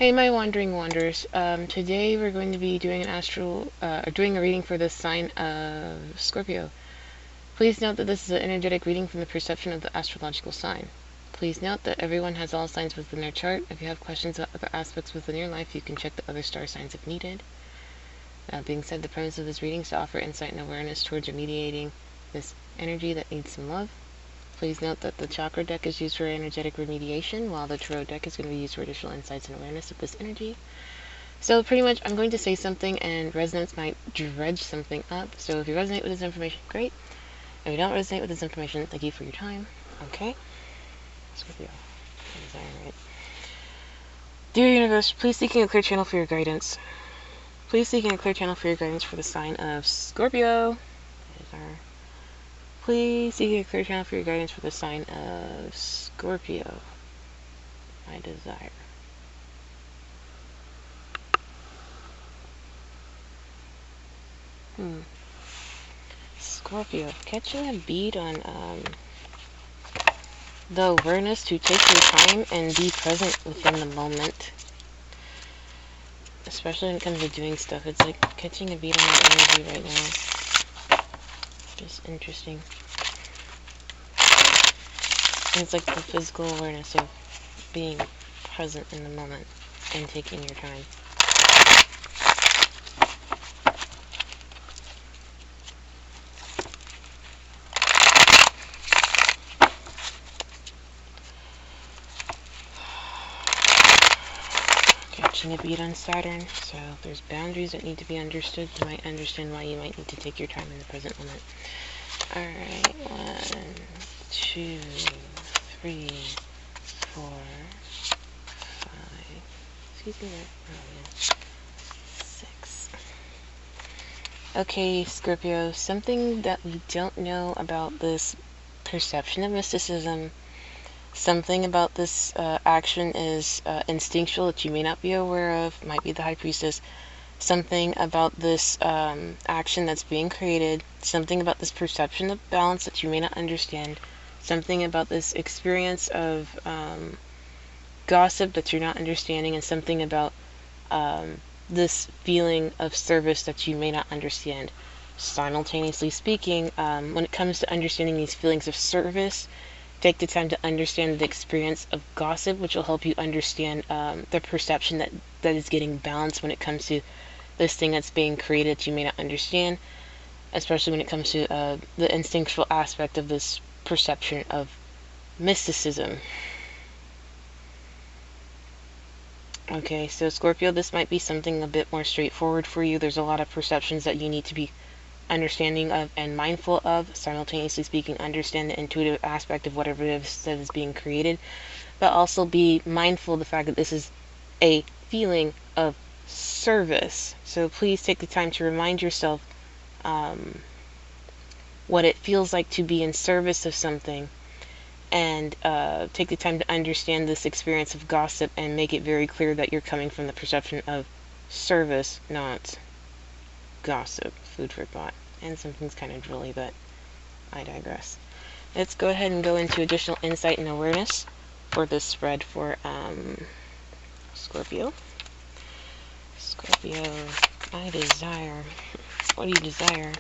Hey, my wandering wanderers. Today we're going to be doing doing a reading for the sign of Scorpio. Please note that this is an energetic reading from the perception of the astrological sign. Please note that everyone has all signs within their chart. If you have questions about other aspects within your life, you can check the other star signs if needed. That being said, the premise of this reading is to offer insight and awareness towards remediating this energy that needs some love. Please note that the chakra deck is used for energetic remediation, while the tarot deck is going to be used for additional insights and awareness of this energy. So pretty much I'm going to say something and resonance might dredge something up. So if you resonate with this information, great. If you don't resonate with this information, thank you for your time. Okay? Scorpio. Right. Dear Universe, please seeking a clear channel for your guidance. Please seeking a clear channel for your guidance for the sign of Scorpio. Please seek a clear channel for your guidance for the sign of Scorpio. My desire. Scorpio, catching a beat on the awareness to take your time and be present within the moment. Especially when it comes to doing stuff. It's like catching a beat on that energy right now. Just interesting. And it's like the physical awareness of being present in the moment and taking your time. Catching a beat on Saturn, so if there's boundaries that need to be understood, you might understand why you might need to take your time in the present moment. Alright, 1, 2, 3, 4, 5, excuse me, oh yeah, 6. Okay, Scorpio, something that we don't know about this perception of mysticism, something about this action is instinctual that you may not be aware of, might be the High Priestess, something about this action that's being created, something about this perception of balance that you may not understand, something about this experience of gossip that you're not understanding, and something about this feeling of service that you may not understand. Simultaneously speaking, when it comes to understanding these feelings of service, take the time to understand the experience of gossip, which will help you understand the perception that is getting balanced when it comes to this thing that's being created that you may not understand, especially when it comes to the instinctual aspect of this perception of mysticism. Okay, so Scorpio, this might be something a bit more straightforward for you. There's a lot of perceptions that you need to be understanding of and mindful of. Simultaneously speaking, understand the intuitive aspect of whatever it is that is being created, but also be mindful of the fact that this is a feeling of service. So please take the time to remind yourself what it feels like to be in service of something, and take the time to understand this experience of gossip and make it very clear that you're coming from the perception of service, not gossip. Food for thought. And something's kind of drilly, but I digress. Let's go ahead and go into additional insight and awareness for this spread for Scorpio. Scorpio, I desire. What do you desire?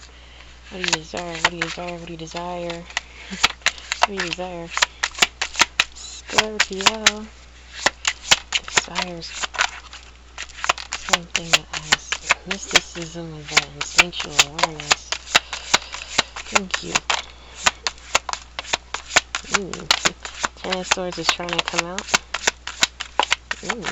What do you desire? What do you desire? What do you desire? What do you desire? Scorpio desires something that has mysticism with that instinctual awareness. Thank you. Ooh. Ten of Swords is trying to come out. Ooh.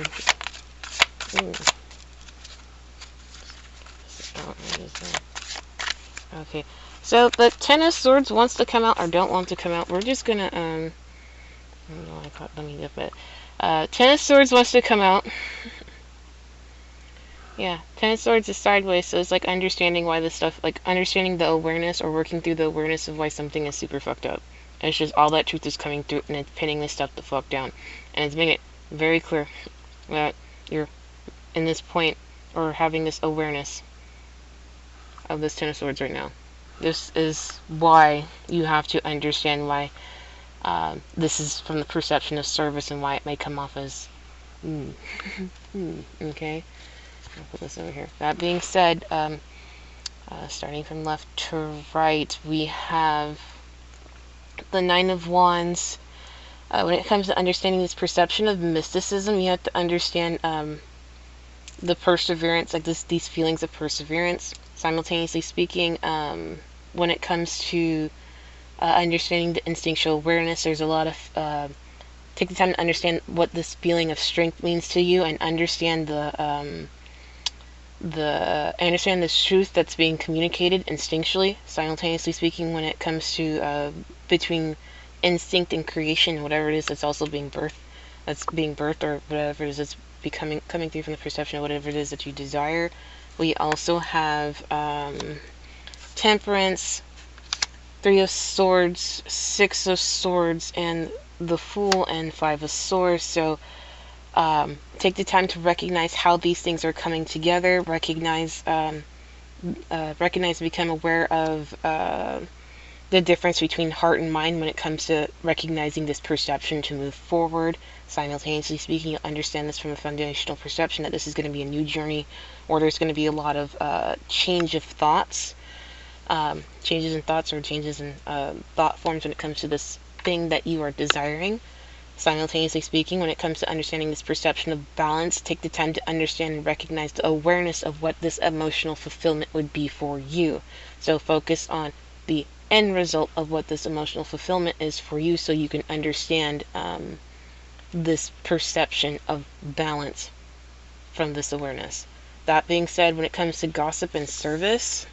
Okay. So the Ten of Swords wants to come out or don't want to come out. We're just gonna I don't know, let me get it. Ten of Swords wants to come out. Yeah, Ten of Swords is sideways, so it's like understanding why this stuff, like understanding the awareness or working through the awareness of why something is super fucked up. And it's just all that truth is coming through and it's pinning this stuff the fuck down. And it's making it very clear that you're in this point or having this awareness of this Ten of Swords right now. This is why you have to understand why this is from the perception of service and why it may come off as Okay, I'll put this over here. That being said, starting from left to right, we have the Nine of Wands. When it comes to understanding this perception of mysticism, you have to understand the perseverance, like these feelings of perseverance. Simultaneously speaking, when it comes to understanding the instinctual awareness, there's a lot of take the time to understand what this feeling of strength means to you, and understand this truth that's being communicated instinctually. Simultaneously speaking, when it comes to between instinct and creation, whatever it is that's also being birthed, or whatever it is that's coming through from the perception of whatever it is that you desire. We also have Temperance, Three of Swords, Six of Swords, and the Fool, and Five of Swords. So take the time to recognize how these things are coming together. Recognize, become aware of the difference between heart and mind when it comes to recognizing this perception to move forward. Simultaneously speaking, you understand this from a foundational perception that this is going to be a new journey, or there's going to be a lot of change of thoughts, changes in thoughts, or changes in thought forms when it comes to this thing that you are desiring. Simultaneously speaking, when it comes to understanding this perception of balance, take the time to understand and recognize the awareness of what this emotional fulfillment would be for you. So focus on the end result of what this emotional fulfillment is for you, so you can understand this perception of balance from this awareness. That being said, when it comes to gossip and service,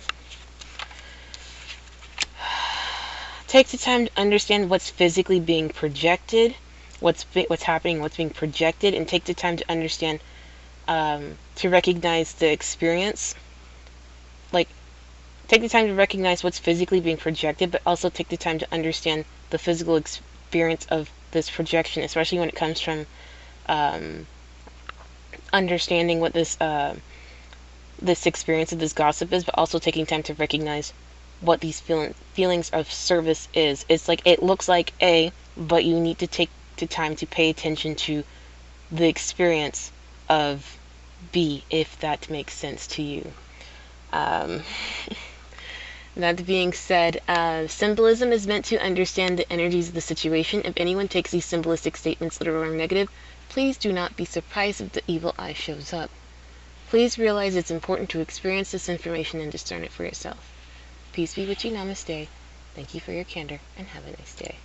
take the time to understand what's physically being projected, what's happening, what's being projected, and take the time to understand, to recognize the experience. Like, take the time to recognize what's physically being projected, but also take the time to understand the physical experience of this projection, especially when it comes from understanding what this experience of this gossip is, but also taking time to recognize what these feelings of service is. It's like, it looks like A, but you need to take the time to pay attention to the experience of B, if that makes sense to you. That being said, symbolism is meant to understand the energies of the situation. If anyone takes these symbolistic statements literal or negative, please do not be surprised if the evil eye shows up. Please realize it's important to experience this information and discern it for yourself. Peace be with you. Namaste. Thank you for your candor, and have a nice day.